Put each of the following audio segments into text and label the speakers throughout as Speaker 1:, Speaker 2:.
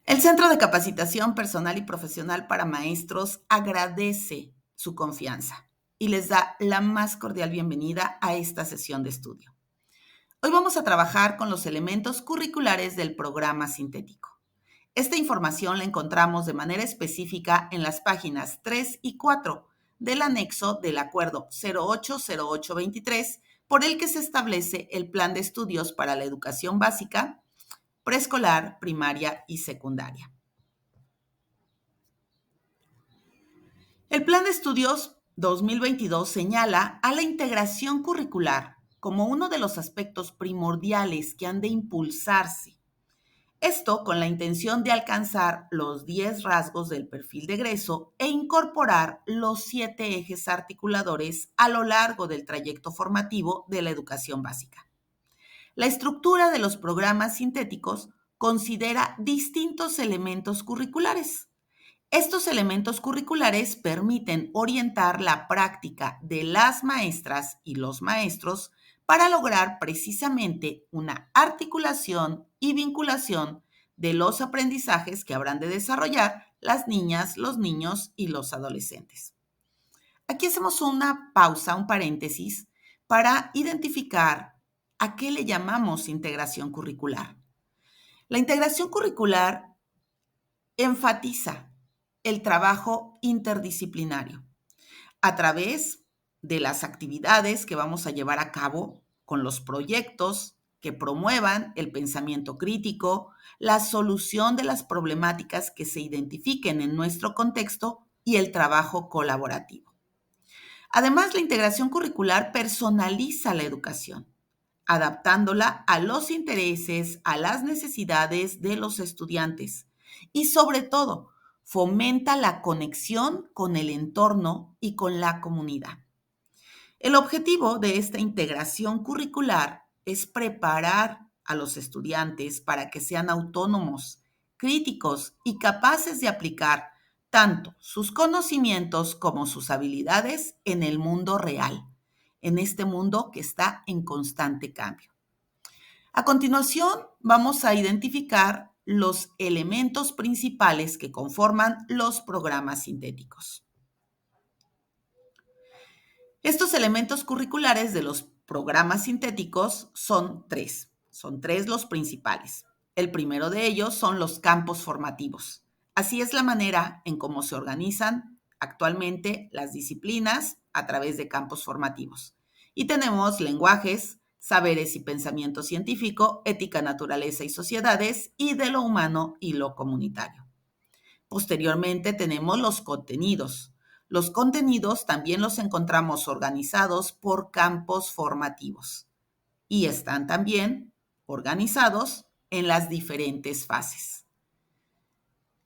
Speaker 1: El Centro de Capacitación Personal y Profesional para Maestros agradece su confianza y les da la más cordial bienvenida a esta sesión de estudio. Hoy vamos a trabajar con los elementos curriculares del programa sintético. Esta información la encontramos de manera específica en las páginas 3 y 4 del anexo del Acuerdo 080823, por el que se establece el Plan de Estudios para la Educación Básica, Preescolar, Primaria y Secundaria. El Plan de Estudios 2022 señala a la integración curricular como uno de los aspectos primordiales que han de impulsarse. Esto con la intención de alcanzar los 10 rasgos del perfil de egreso e incorporar los 7 ejes articuladores a lo largo del trayecto formativo de la educación básica. La estructura de los programas sintéticos considera distintos elementos curriculares. Estos elementos curriculares permiten orientar la práctica de las maestras y los maestros para lograr precisamente una articulación y vinculación de los aprendizajes que habrán de desarrollar las niñas, los niños y los adolescentes. Aquí hacemos una pausa, un paréntesis, para identificar a qué le llamamos integración curricular. La integración curricular enfatiza el trabajo interdisciplinario a través de las actividades que vamos a llevar a cabo con los proyectos que promuevan el pensamiento crítico, la solución de las problemáticas que se identifiquen en nuestro contexto y el trabajo colaborativo. Además, la integración curricular personaliza la educación, adaptándola a los intereses, a las necesidades de los estudiantes y sobre todo fomenta la conexión con el entorno y con la comunidad. El objetivo de esta integración curricular es preparar a los estudiantes para que sean autónomos, críticos y capaces de aplicar tanto sus conocimientos como sus habilidades en el mundo real, en este mundo que está en constante cambio. A continuación, vamos a identificar los elementos principales que conforman los programas sintéticos. Estos elementos curriculares de los programas sintéticos son tres. Son tres los principales. El primero de ellos son los campos formativos. Así es la manera en cómo se organizan actualmente las disciplinas a través de campos formativos. Y tenemos lenguajes, saberes y pensamiento científico, ética, naturaleza y sociedades, y de lo humano y lo comunitario. Posteriormente tenemos los contenidos. Los contenidos también los encontramos organizados por campos formativos y están también organizados en las diferentes fases.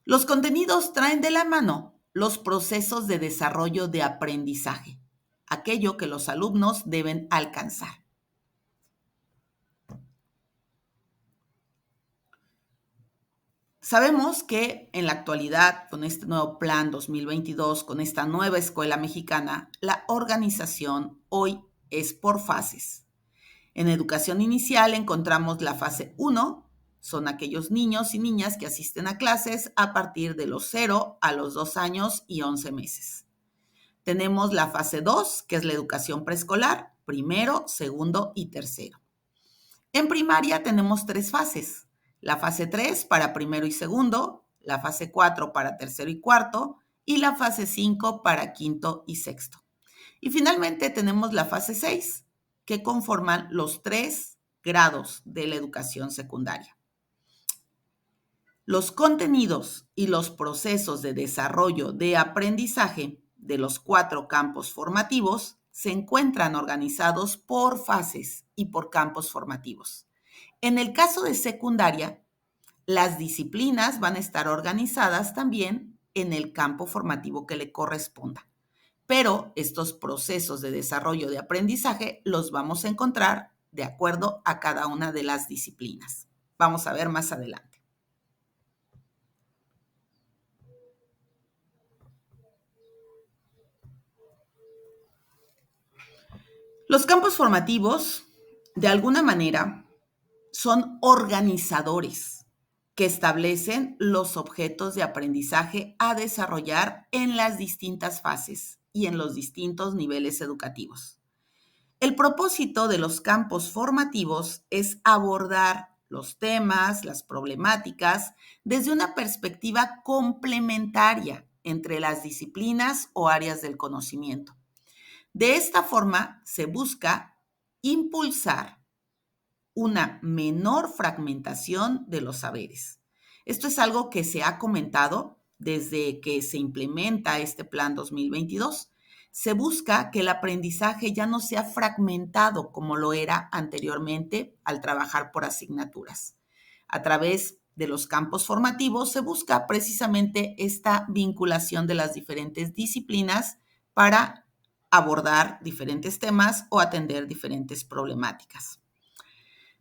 Speaker 1: Los contenidos traen de la mano los procesos de desarrollo de aprendizaje, aquello que los alumnos deben alcanzar. Sabemos que en la actualidad, con este nuevo plan 2022, con esta nueva escuela mexicana, la organización hoy es por fases. En educación inicial encontramos la fase 1, son aquellos niños y niñas que asisten a clases a partir de los 0 a los 2 años y 11 meses. Tenemos la fase 2, que es la educación preescolar, primero, segundo y tercero. En primaria tenemos 3 fases. La fase 3 para primero y segundo, la fase 4 para tercero y cuarto y la fase 5 para quinto y sexto. Y finalmente tenemos la fase 6, que conforman los 3 grados de la educación secundaria. Los contenidos y los procesos de desarrollo de aprendizaje de los 4 campos formativos se encuentran organizados por fases y por campos formativos. En el caso de secundaria, las disciplinas van a estar organizadas también en el campo formativo que le corresponda. Pero estos procesos de desarrollo de aprendizaje los vamos a encontrar de acuerdo a cada una de las disciplinas. Vamos a ver más adelante. Los campos formativos, de alguna manera, son organizadores que establecen los objetos de aprendizaje a desarrollar en las distintas fases y en los distintos niveles educativos. El propósito de los campos formativos es abordar los temas, las problemáticas, desde una perspectiva complementaria entre las disciplinas o áreas del conocimiento. De esta forma, se busca impulsar una menor fragmentación de los saberes. Esto es algo que se ha comentado desde que se implementa este Plan 2022. Se busca que el aprendizaje ya no sea fragmentado como lo era anteriormente al trabajar por asignaturas. A través de los campos formativos se busca precisamente esta vinculación de las diferentes disciplinas para abordar diferentes temas o atender diferentes problemáticas.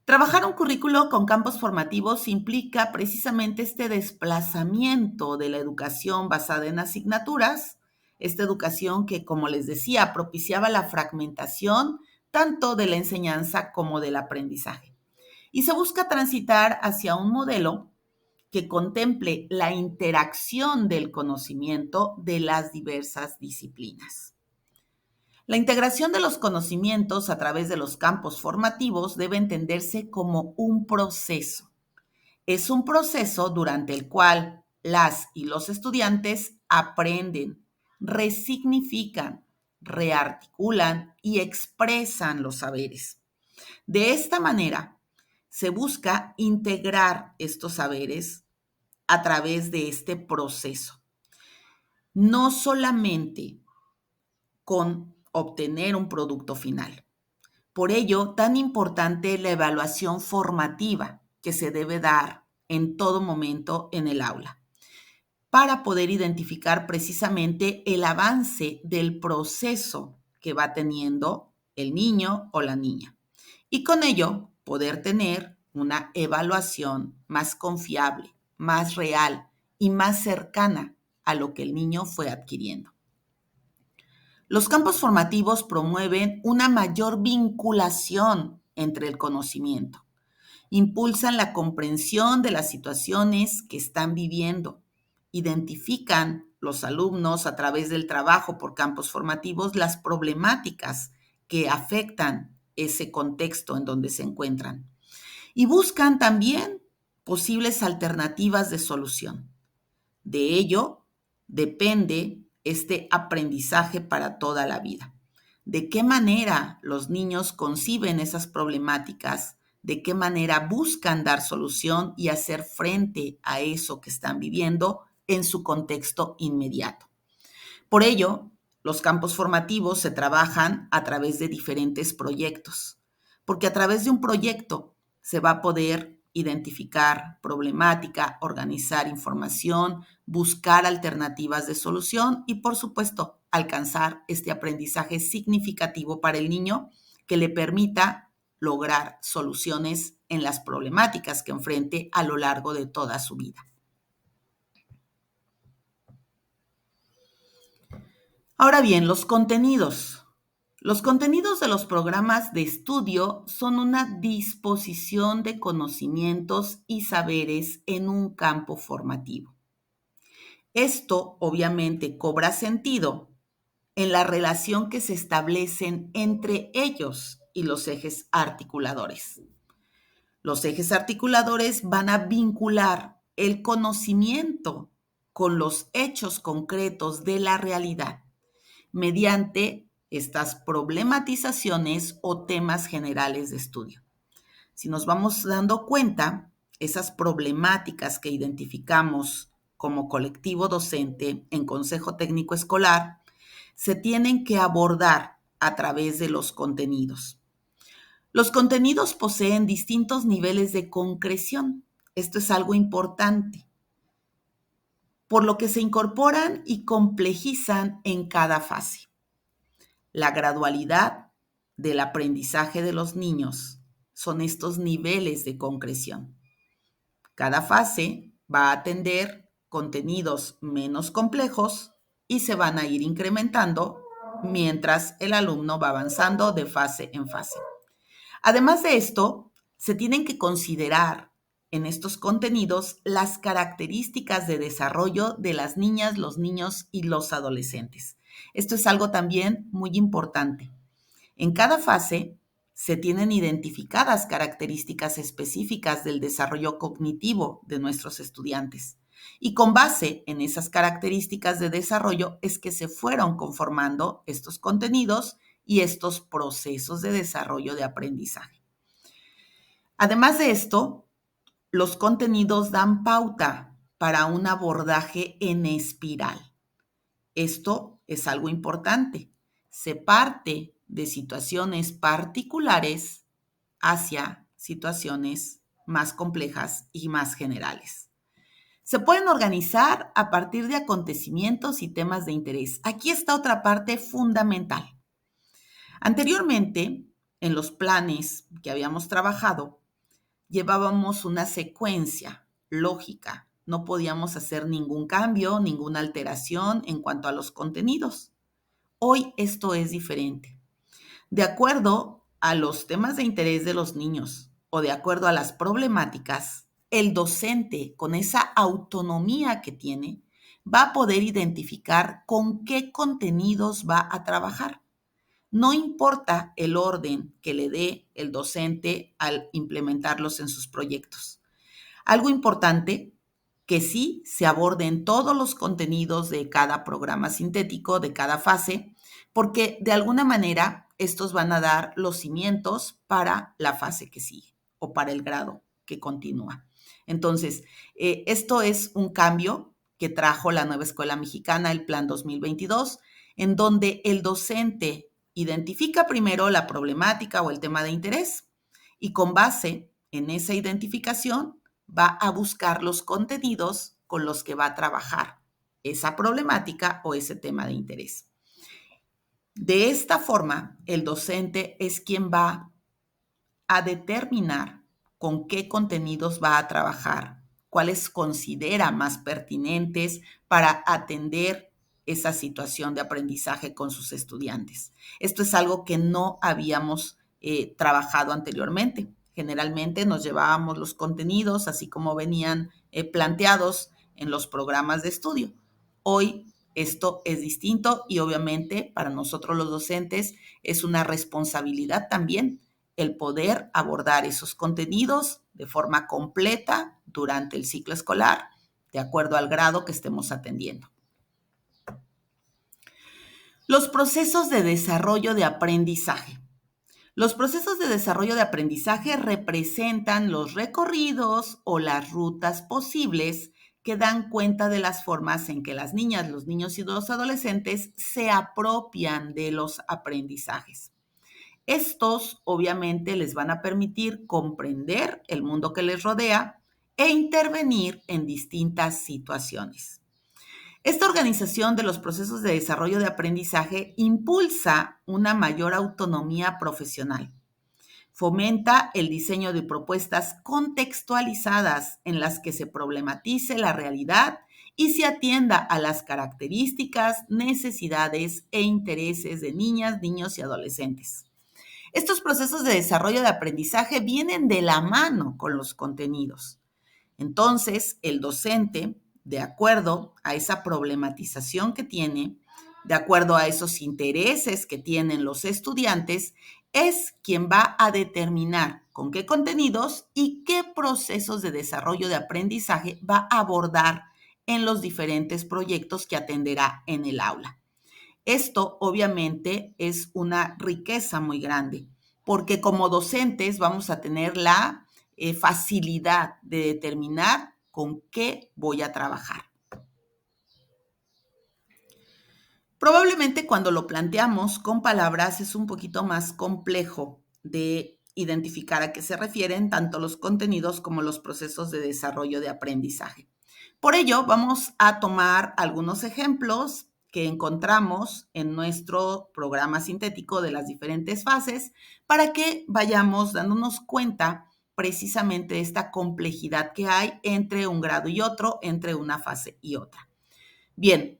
Speaker 1: Trabajar un currículo con campos formativos implica precisamente este desplazamiento de la educación basada en asignaturas, esta educación que, como les decía, propiciaba la fragmentación tanto de la enseñanza como del aprendizaje. Y se busca transitar hacia un modelo que contemple la interacción del conocimiento de las diversas disciplinas. La integración de los conocimientos a través de los campos formativos debe entenderse como un proceso. Es un proceso durante el cual las y los estudiantes aprenden, resignifican, rearticulan y expresan los saberes. De esta manera, se busca integrar estos saberes a través de este proceso. No solamente con obtener un producto final. Por ello, tan importante la evaluación formativa que se debe dar en todo momento en el aula, para poder identificar precisamente el avance del proceso que va teniendo el niño o la niña. Y con ello, poder tener una evaluación más confiable, más real y más cercana a lo que el niño fue adquiriendo. Los campos formativos promueven una mayor vinculación entre el conocimiento, impulsan la comprensión de las situaciones que están viviendo, identifican los alumnos a través del trabajo por campos formativos las problemáticas que afectan ese contexto en donde se encuentran y buscan también posibles alternativas de solución. De ello depende este aprendizaje para toda la vida. ¿De qué manera los niños conciben esas problemáticas? ¿De qué manera buscan dar solución y hacer frente a eso que están viviendo en su contexto inmediato? Por ello, los campos formativos se trabajan a través de diferentes proyectos, porque a través de un proyecto se va a poder identificar problemática, organizar información, buscar alternativas de solución y, por supuesto, alcanzar este aprendizaje significativo para el niño que le permita lograr soluciones en las problemáticas que enfrente a lo largo de toda su vida. Ahora bien, los contenidos. Los contenidos de los programas de estudio son una disposición de conocimientos y saberes en un campo formativo. Esto obviamente cobra sentido en la relación que se establecen entre ellos y los ejes articuladores. Los ejes articuladores van a vincular el conocimiento con los hechos concretos de la realidad mediante estas problematizaciones o temas generales de estudio. Si nos vamos dando cuenta, esas problemáticas que identificamos como colectivo docente en Consejo Técnico Escolar se tienen que abordar a través de los contenidos. Los contenidos poseen distintos niveles de concreción. Esto es algo importante, por lo que se incorporan y complejizan en cada fase. La gradualidad del aprendizaje de los niños son estos niveles de concreción. Cada fase va a atender contenidos menos complejos y se van a ir incrementando mientras el alumno va avanzando de fase en fase. Además de esto, se tienen que considerar en estos contenidos las características de desarrollo de las niñas, los niños y los adolescentes. Esto es algo también muy importante. En cada fase se tienen identificadas características específicas del desarrollo cognitivo de nuestros estudiantes. Y con base en esas características de desarrollo es que se fueron conformando estos contenidos y estos procesos de desarrollo de aprendizaje. Además de esto, los contenidos dan pauta para un abordaje en espiral. Esto es algo importante. Se parte de situaciones particulares hacia situaciones más complejas y más generales. Se pueden organizar a partir de acontecimientos y temas de interés. Aquí está otra parte fundamental. Anteriormente, en los planes que habíamos trabajado, llevábamos una secuencia lógica. No podíamos hacer ningún cambio, ninguna alteración en cuanto a los contenidos. Hoy esto es diferente. De acuerdo a los temas de interés de los niños o de acuerdo a las problemáticas, el docente, con esa autonomía que tiene, va a poder identificar con qué contenidos va a trabajar. No importa el orden que le dé el docente al implementarlos en sus proyectos. Algo importante, que sí se aborden todos los contenidos de cada programa sintético, de cada fase, porque de alguna manera estos van a dar los cimientos para la fase que sigue o para el grado que continúa. Entonces, esto es un cambio que trajo la nueva escuela mexicana, el Plan 2022, en donde el docente identifica primero la problemática o el tema de interés y con base en esa identificación va a buscar los contenidos con los que va a trabajar esa problemática o ese tema de interés. De esta forma, el docente es quien va a determinar con qué contenidos va a trabajar, cuáles considera más pertinentes para atender esa situación de aprendizaje con sus estudiantes. Esto es algo que no habíamos trabajado anteriormente. Generalmente nos llevábamos los contenidos así como venían planteados en los programas de estudio. Hoy esto es distinto y obviamente para nosotros los docentes es una responsabilidad también el poder abordar esos contenidos de forma completa durante el ciclo escolar, de acuerdo al grado que estemos atendiendo. Los procesos de desarrollo de aprendizaje. Los procesos de desarrollo de aprendizaje representan los recorridos o las rutas posibles que dan cuenta de las formas en que las niñas, los niños y los adolescentes se apropian de los aprendizajes. Estos obviamente les van a permitir comprender el mundo que les rodea e intervenir en distintas situaciones. Esta organización de los procesos de desarrollo de aprendizaje impulsa una mayor autonomía profesional. Fomenta el diseño de propuestas contextualizadas en las que se problematice la realidad y se atienda a las características, necesidades e intereses de niñas, niños y adolescentes. Estos procesos de desarrollo de aprendizaje vienen de la mano con los contenidos. Entonces, el docente, de acuerdo a esa problematización que tiene, de acuerdo a esos intereses que tienen los estudiantes, es quien va a determinar con qué contenidos y qué procesos de desarrollo de aprendizaje va a abordar en los diferentes proyectos que atenderá en el aula. Esto obviamente es una riqueza muy grande, porque como docentes vamos a tener la facilidad de determinar con qué voy a trabajar. Probablemente cuando lo planteamos con palabras es un poquito más complejo de identificar a qué se refieren tanto los contenidos como los procesos de desarrollo de aprendizaje. Por ello, vamos a tomar algunos ejemplos que encontramos en nuestro programa sintético de las diferentes fases para que vayamos dándonos cuenta precisamente de esta complejidad que hay entre un grado y otro, entre una fase y otra. Bien,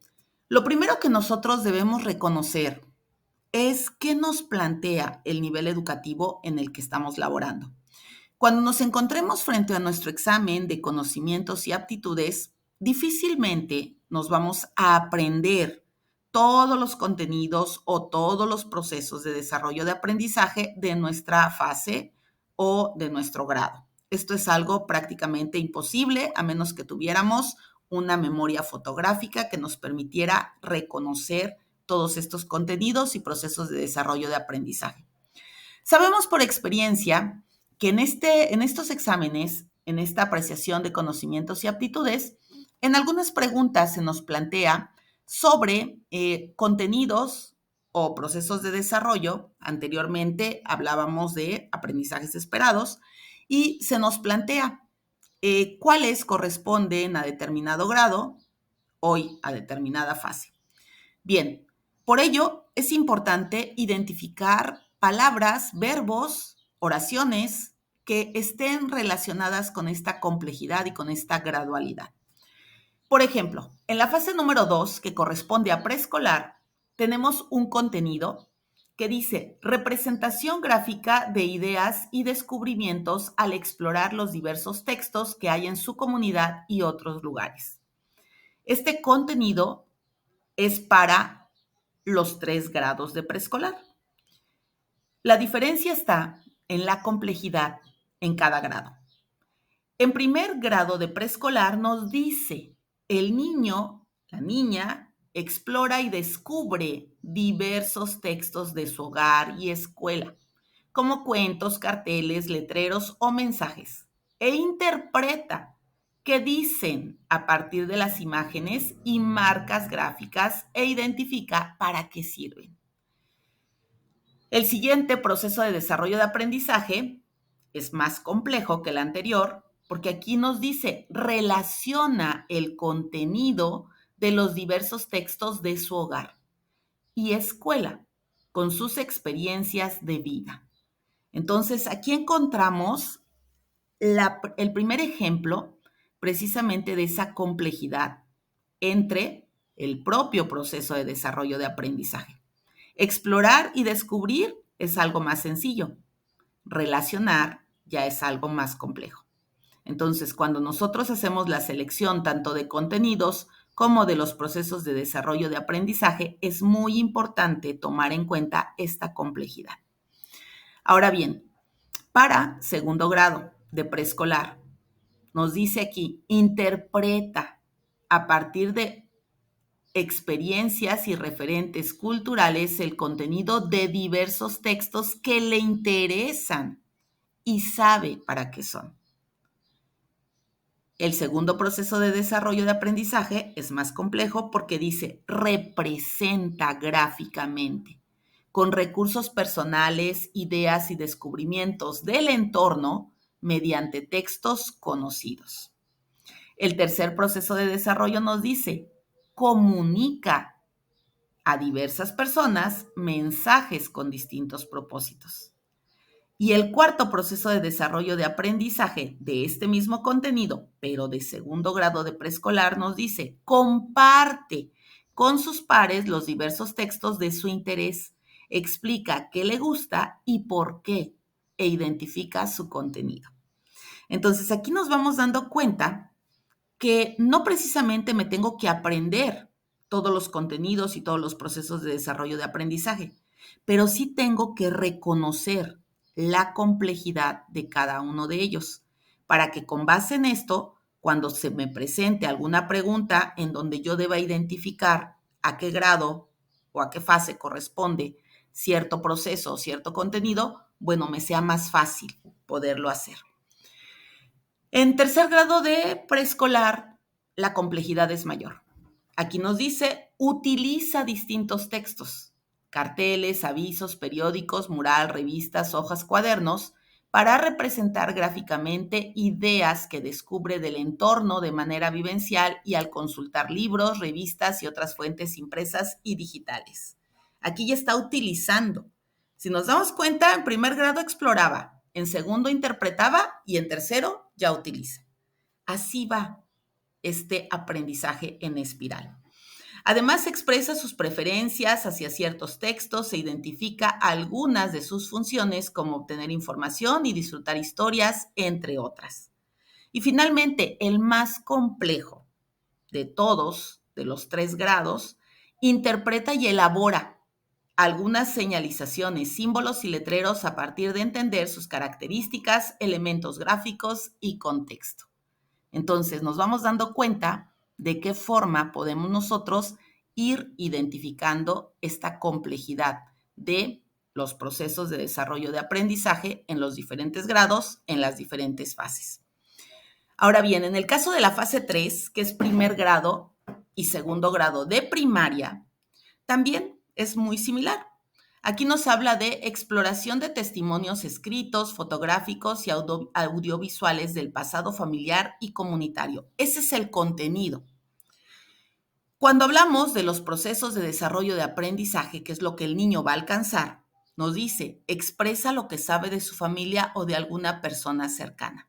Speaker 1: lo primero que nosotros debemos reconocer es qué nos plantea el nivel educativo en el que estamos laborando. Cuando nos encontremos frente a nuestro examen de conocimientos y aptitudes, difícilmente nos vamos a aprender todos los contenidos o todos los procesos de desarrollo de aprendizaje de nuestra fase o de nuestro grado. Esto es algo prácticamente imposible a menos que tuviéramos una memoria fotográfica que nos permitiera reconocer todos estos contenidos y procesos de desarrollo de aprendizaje. Sabemos por experiencia que en estos exámenes, en esta apreciación de conocimientos y aptitudes, en algunas preguntas se nos plantea sobre contenidos o procesos de desarrollo. Anteriormente hablábamos de aprendizajes esperados y se nos plantea cuáles corresponden a determinado grado, hoy a determinada fase. Bien, por ello es importante identificar palabras, verbos, oraciones que estén relacionadas con esta complejidad y con esta gradualidad. Por ejemplo, en la fase número 2, que corresponde a preescolar, tenemos un contenido que dice representación gráfica de ideas y descubrimientos al explorar los diversos textos que hay en su comunidad y otros lugares. Este contenido es para los 3 grados de preescolar. La diferencia está en la complejidad en cada grado. En primer grado de preescolar nos dice, el niño, la niña, explora y descubre diversos textos de su hogar y escuela, como cuentos, carteles, letreros o mensajes, e interpreta qué dicen a partir de las imágenes y marcas gráficas e identifica para qué sirven. El siguiente proceso de desarrollo de aprendizaje es más complejo que el anterior, porque aquí nos dice, relaciona el contenido de los diversos textos de su hogar y escuela con sus experiencias de vida. Entonces, aquí encontramos el primer ejemplo precisamente de esa complejidad entre el propio proceso de desarrollo de aprendizaje. Explorar y descubrir es algo más sencillo. Relacionar ya es algo más complejo. Entonces, cuando nosotros hacemos la selección tanto de contenidos como de los procesos de desarrollo de aprendizaje, es muy importante tomar en cuenta esta complejidad. Ahora bien, para segundo grado de preescolar, nos dice aquí, interpreta a partir de experiencias y referentes culturales el contenido de diversos textos que le interesan y sabe para qué son. El segundo proceso de desarrollo de aprendizaje es más complejo porque dice representa gráficamente con recursos personales, ideas y descubrimientos del entorno mediante textos conocidos. El tercer proceso de desarrollo nos dice comunica a diversas personas mensajes con distintos propósitos. Y el cuarto proceso de desarrollo de aprendizaje de este mismo contenido, pero de segundo grado de preescolar, nos dice, comparte con sus pares los diversos textos de su interés, explica qué le gusta y por qué, e identifica su contenido. Entonces, aquí nos vamos dando cuenta que no precisamente me tengo que aprender todos los contenidos y todos los procesos de desarrollo de aprendizaje, pero sí tengo que reconocer la complejidad de cada uno de ellos, para que con base en esto, cuando se me presente alguna pregunta en donde yo deba identificar a qué grado o a qué fase corresponde cierto proceso o cierto contenido, bueno, me sea más fácil poderlo hacer. En tercer grado de preescolar, la complejidad es mayor. Aquí nos dice, utiliza distintos textos, carteles, avisos, periódicos, mural, revistas, hojas, cuadernos, para representar gráficamente ideas que descubre del entorno de manera vivencial y al consultar libros, revistas y otras fuentes impresas y digitales. Aquí ya está utilizando. Si nos damos cuenta, en primer grado exploraba, en segundo interpretaba y en tercero ya utiliza. Así va este aprendizaje en espiral. Además, expresa sus preferencias hacia ciertos textos e identifica algunas de sus funciones como obtener información y disfrutar historias, entre otras. Y finalmente, el más complejo de todos, de los 3 grados, interpreta y elabora algunas señalizaciones, símbolos y letreros a partir de entender sus características, elementos gráficos y contexto. Entonces, nos vamos dando cuenta de qué forma podemos nosotros ir identificando esta complejidad de los procesos de desarrollo de aprendizaje en los diferentes grados, en las diferentes fases. Ahora bien, en el caso de la fase 3, que es primer grado y segundo grado de primaria, también es muy similar. Aquí nos habla de exploración de testimonios escritos, fotográficos y audiovisuales del pasado familiar y comunitario. Ese es el contenido. Cuando hablamos de los procesos de desarrollo de aprendizaje, que es lo que el niño va a alcanzar, nos dice, expresa lo que sabe de su familia o de alguna persona cercana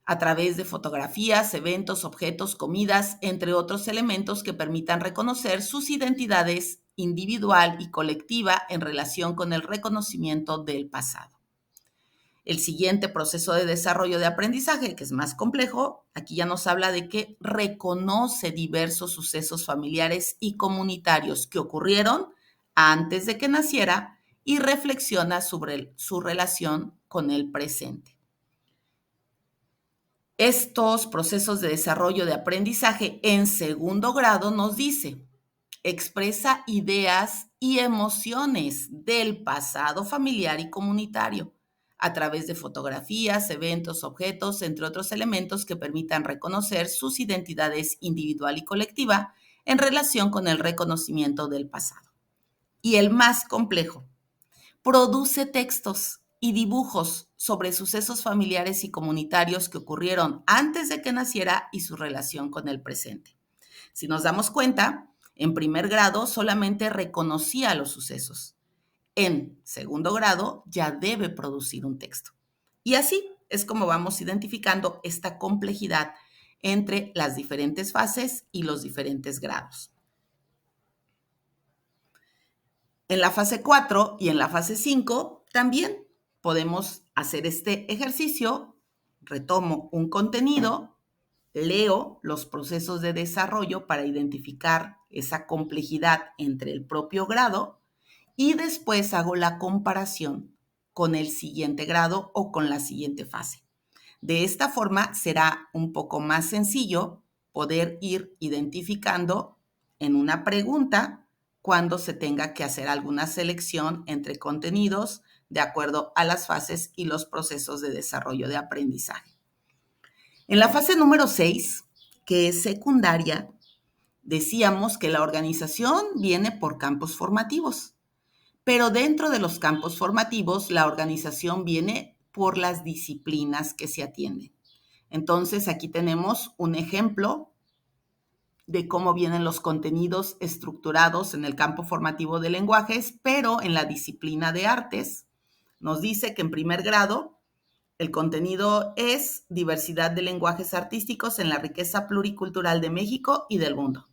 Speaker 1: a través de fotografías, eventos, objetos, comidas, entre otros elementos que permitan reconocer sus identidades individual y colectiva en relación con el reconocimiento del pasado. El siguiente proceso de desarrollo de aprendizaje, que es más complejo, aquí ya nos habla de que reconoce diversos sucesos familiares y comunitarios que ocurrieron antes de que naciera y reflexiona sobre su relación con el presente. Estos procesos de desarrollo de aprendizaje en segundo grado nos dice, expresa ideas y emociones del pasado familiar y comunitario a través de fotografías, eventos, objetos, entre otros elementos que permitan reconocer sus identidades individual y colectiva en relación con el reconocimiento del pasado. Y el más complejo, produce textos y dibujos sobre sucesos familiares y comunitarios que ocurrieron antes de que naciera y su relación con el presente. Si nos damos cuenta, en primer grado solamente reconocía los sucesos. En segundo grado ya debe producir un texto. Y así es como vamos identificando esta complejidad entre las diferentes fases y los diferentes grados. En la fase 4 y en la fase 5 también podemos hacer este ejercicio. Retomo un contenido, leo los procesos de desarrollo para identificar esa complejidad entre el propio grado y después hago la comparación con el siguiente grado o con la siguiente fase. De esta forma será un poco más sencillo poder ir identificando en una pregunta cuando se tenga que hacer alguna selección entre contenidos de acuerdo a las fases y los procesos de desarrollo de aprendizaje. En la fase número 6, que es secundaria, decíamos que la organización viene por campos formativos, pero dentro de los campos formativos la organización viene por las disciplinas que se atienden. Entonces, aquí tenemos un ejemplo de cómo vienen los contenidos estructurados en el campo formativo de lenguajes, pero en la disciplina de artes. Nos dice que en primer grado el contenido es diversidad de lenguajes artísticos en la riqueza pluricultural de México y del mundo.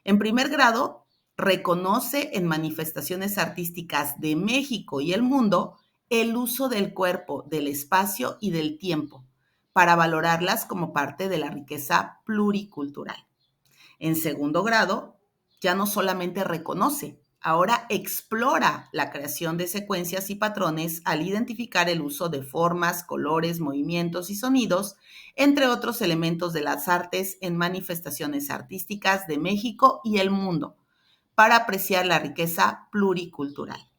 Speaker 1: En primer grado, reconoce en manifestaciones artísticas de México y el mundo el uso del cuerpo, del espacio y del tiempo para valorarlas como parte de la riqueza pluricultural. En segundo grado, ya no solamente reconoce, ahora explora la creación de secuencias y patrones al identificar el uso de formas, colores, movimientos y sonidos, entre otros elementos de las artes en manifestaciones artísticas de México y el mundo, para apreciar la riqueza pluricultural.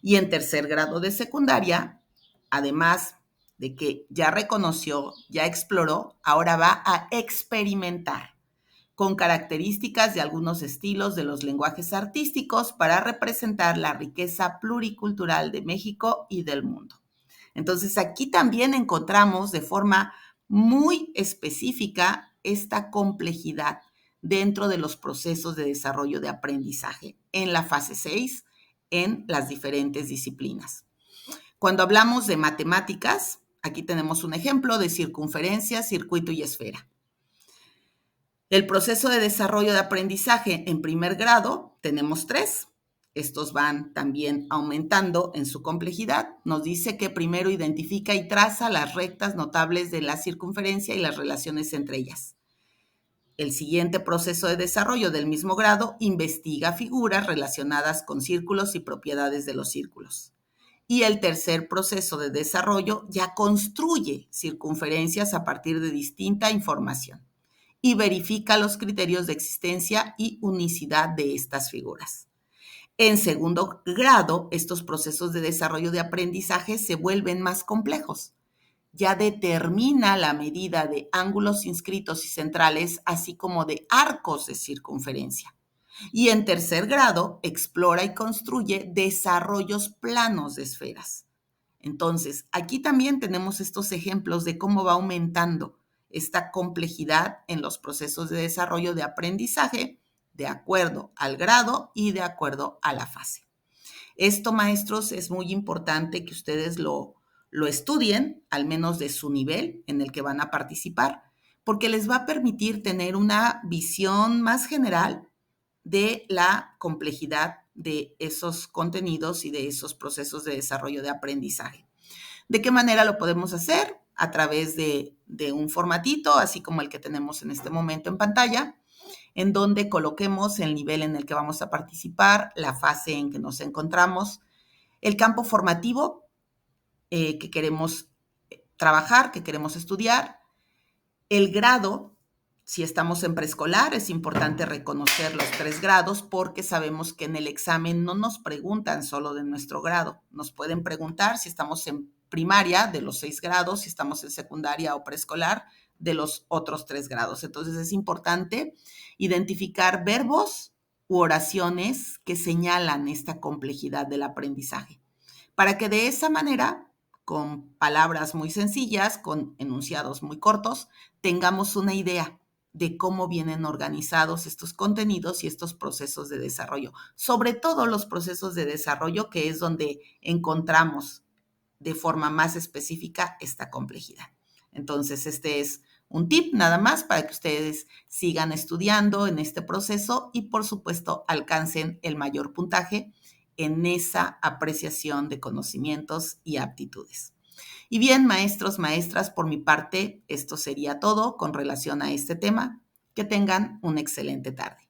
Speaker 1: Y en tercer grado de secundaria, además de que ya reconoció, ya exploró, ahora va a experimentar con características de algunos estilos de los lenguajes artísticos para representar la riqueza pluricultural de México y del mundo. Entonces, aquí también encontramos de forma muy específica esta complejidad dentro de los procesos de desarrollo de aprendizaje en la fase 6, en las diferentes disciplinas. Cuando hablamos de matemáticas, aquí tenemos un ejemplo de circunferencia, circuito y esfera. El proceso de desarrollo de aprendizaje en primer grado, tenemos 3. Estos van también aumentando en su complejidad. Nos dice que primero identifica y traza las rectas notables de la circunferencia y las relaciones entre ellas. El siguiente proceso de desarrollo del mismo grado investiga figuras relacionadas con círculos y propiedades de los círculos. Y el tercer proceso de desarrollo ya construye circunferencias a partir de distinta información y verifica los criterios de existencia y unicidad de estas figuras. En segundo grado, estos procesos de desarrollo de aprendizaje se vuelven más complejos. Ya determina la medida de ángulos inscritos y centrales, así como de arcos de circunferencia. Y en tercer grado, explora y construye desarrollos planos de esferas. Entonces, aquí también tenemos estos ejemplos de cómo va aumentando esta complejidad en los procesos de desarrollo de aprendizaje de acuerdo al grado y de acuerdo a la fase. Esto, maestros, es muy importante que ustedes lo estudien, al menos de su nivel en el que van a participar, porque les va a permitir tener una visión más general de la complejidad de esos contenidos y de esos procesos de desarrollo de aprendizaje. ¿De qué manera lo podemos hacer? A través de un formatito, así como el que tenemos en este momento en pantalla, en donde coloquemos el nivel en el que vamos a participar, la fase en que nos encontramos, el campo formativo que queremos trabajar, que queremos estudiar, el grado. Si estamos en preescolar, es importante reconocer los 3 grados porque sabemos que en el examen no nos preguntan solo de nuestro grado. Nos pueden preguntar si estamos en primaria de los 6 grados, si estamos en secundaria o preescolar de los otros 3 grados. Entonces es importante identificar verbos u oraciones que señalan esta complejidad del aprendizaje, para que de esa manera, con palabras muy sencillas, con enunciados muy cortos, tengamos una idea de cómo vienen organizados estos contenidos y estos procesos de desarrollo, sobre todo los procesos de desarrollo, que es donde encontramos de forma más específica esta complejidad. Entonces, este es un tip nada más para que ustedes sigan estudiando en este proceso y, por supuesto, alcancen el mayor puntaje en esa apreciación de conocimientos y aptitudes. Y bien, maestros, maestras, por mi parte, esto sería todo con relación a este tema. Que tengan una excelente tarde.